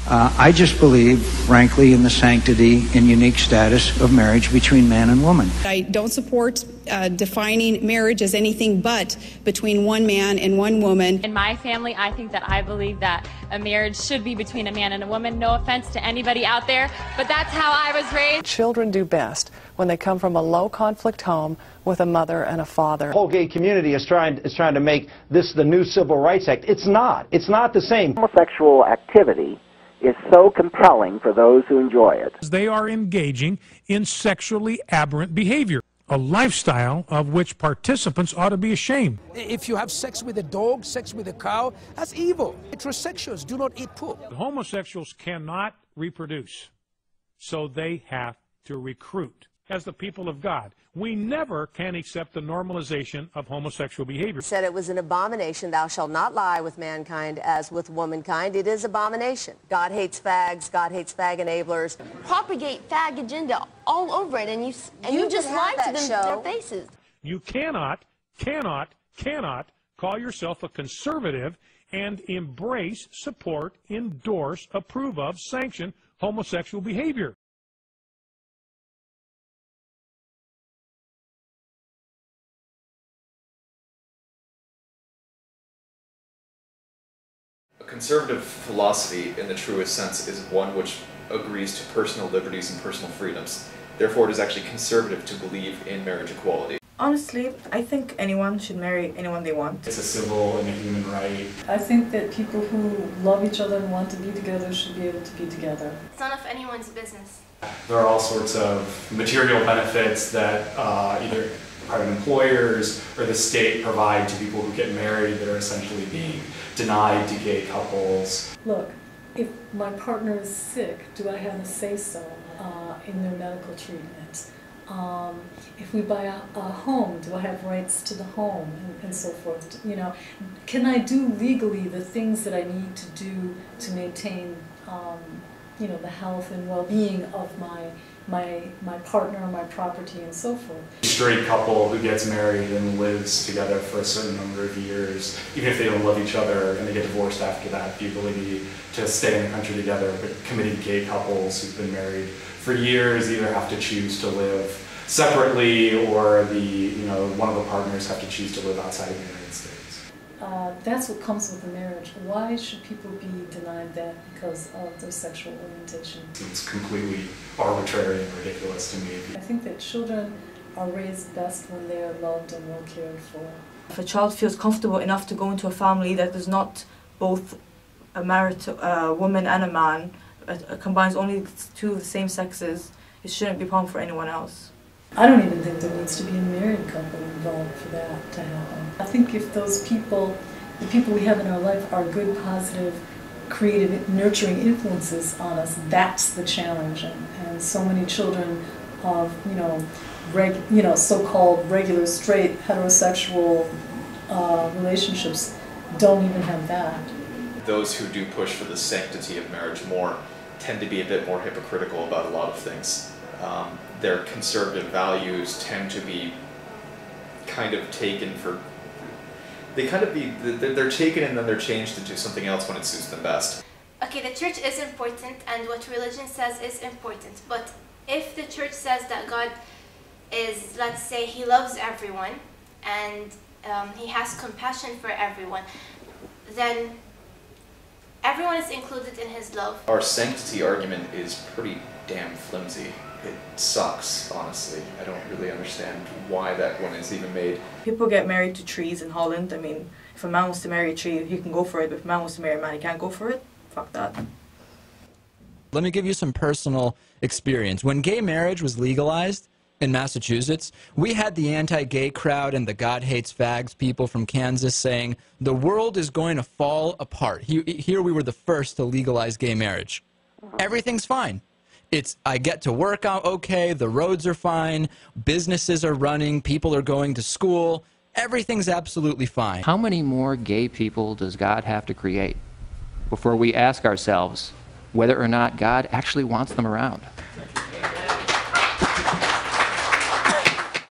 I just believe, frankly, in the sanctity and unique status of marriage between man and woman. I don't support defining marriage as anything but between one man and one woman. In my family, I believe that a marriage should be between a man and a woman. No offense to anybody out there, but that's how I was raised. Children do best when they come from a low-conflict home with a mother and a father. The whole gay community is trying to make this the new Civil Rights Act. It's not. It's not the same. Homosexual activity is so compelling for those who enjoy it. They are engaging in sexually aberrant behavior, a lifestyle of which participants ought to be ashamed. If you have sex with a dog, sex with a cow, that's evil. Heterosexuals do not eat poop. Homosexuals cannot reproduce, so they have to recruit. As the people of God, we never can accept the normalization of homosexual behavior. Said it was an abomination. Thou shalt not lie with mankind as with womankind. It is abomination. God hates fags. God hates fag enablers. Propagate fag agenda all over it, and you just lie to them to their faces. You cannot call yourself a conservative and embrace, support, endorse, approve of, sanction homosexual behavior. Conservative philosophy, in the truest sense, is one which agrees to personal liberties and personal freedoms. Therefore, it is actually conservative to believe in marriage equality. Honestly, I think anyone should marry anyone they want. It's a civil and a human right. I think that people who love each other and want to be together should be able to be together. It's none of anyone's business. There are all sorts of material benefits that either private employers or the state provide to people who get married that are essentially being denied to gay couples. Look, if my partner is sick, do I have a say-so in their medical treatment? If we buy a home, do I have rights to the home and so forth? You know, can I do legally the things that I need to do to maintain, you know, the health and well-being of my partner, my property, and so forth? A straight couple who gets married and lives together for a certain number of years, even if they don't love each other and they get divorced after that, the ability to stay in the country together. But committed gay couples who've been married for years either have to choose to live separately, or one of the partners have to choose to live outside of the United States. That's what comes with a marriage. Why should people be denied that because of their sexual orientation? It's completely arbitrary and ridiculous to me. I think that children are raised best when they are loved and well cared for. If a child feels comfortable enough to go into a family that is not both a woman and a man, combines only two of the same sexes, it shouldn't be a problem for anyone else. I don't even think there needs to be a married couple involved for that to happen. I think if those people, the people we have in our life, are good, positive, creative, nurturing influences on us, that's the challenge. And so many children of, so-called regular, straight, heterosexual relationships don't even have that. Those who do push for the sanctity of marriage more tend to be a bit more hypocritical about a lot of things. Their conservative values tend to be kind of taken for, they're taken and then they're changed into something else when it suits them best. Okay, the church is important and what religion says is important, but if the church says that God is, let's say, he loves everyone and he has compassion for everyone, then everyone is included in his love. Our sanctity argument is pretty damn flimsy. It sucks, honestly. I don't really understand why that one is even made. People get married to trees in Holland. I mean, if a man wants to marry a tree, he can go for it, but if a man wants to marry a man, he can't go for it. Fuck that. Let me give you some personal experience. When gay marriage was legalized in Massachusetts, we had the anti-gay crowd and the God hates fags people from Kansas saying, the world is going to fall apart. Here we were the first to legalize gay marriage. Everything's fine. I get to work out okay, the roads are fine, businesses are running, people are going to school, everything's absolutely fine. How many more gay people does God have to create before we ask ourselves whether or not God actually wants them around?